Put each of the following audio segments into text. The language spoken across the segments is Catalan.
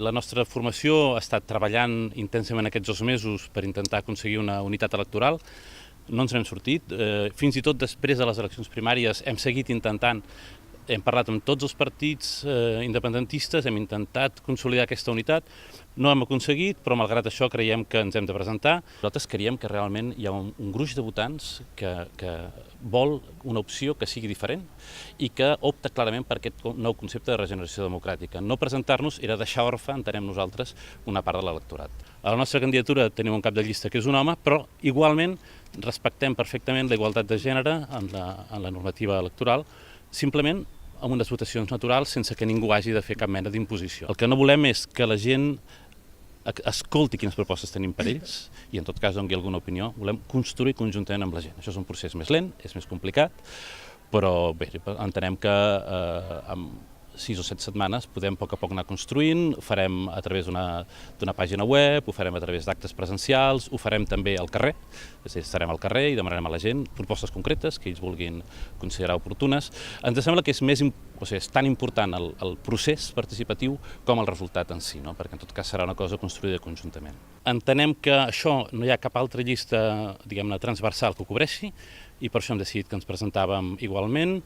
La nostra formació ha estat treballant intensament aquests 2 mesos per intentar aconseguir una unitat electoral. No ens n'hem sortit. Fins i tot després de les eleccions primàries hem seguit intentant. Hem parlat amb tots els partits independentistes, hem intentat consolidar aquesta unitat, no hem aconseguit, però malgrat això creiem que ens hem de presentar. Nosaltres creiem que realment hi ha un gruix de votants que vol una opció que sigui diferent i que opta clarament per aquest nou concepte de regeneració democràtica. No presentar-nos era deixar orfe, entenem nosaltres, una part de l'electorat. A la nostra candidatura tenim un cap de llista que és un home, però igualment respectem perfectament la igualtat de gènere en la normativa electoral, simplement amb unes votacions naturals sense que ningú hagi de fer cap mena d'imposició. El que no volem és que la gent escolti quines propostes tenim per ells i en tot cas doni alguna opinió. Volem construir conjuntament amb la gent. Això és un procés més lent, és més complicat, però bé, entenem que amb 6 o 7 setmanes podem a poc anar construint, ho farem a través d'una pàgina web, ho farem a través d'actes presencials, ho farem també al carrer, és a dir, estarem al carrer i demanarem a la gent propostes concretes que ells vulguin considerar oportunes. Ens sembla que és tan important el procés participatiu com el resultat en si, no? Perquè en tot cas serà una cosa construïda conjuntament. Entenem que això no hi ha cap altra llista, diguem-ne, transversal que ho cobreixi i per això hem decidit que ens presentàvem igualment,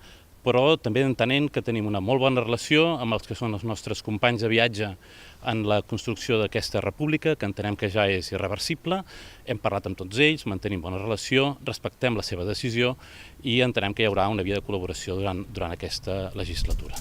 però també entenent que tenim una molt bona relació amb els que són els nostres companys de viatge en la construcció d'aquesta república, que entenem que ja és irreversible. Hem parlat amb tots ells, mantenim bona relació, respectem la seva decisió i entenem que hi haurà una via de col·laboració durant aquesta legislatura.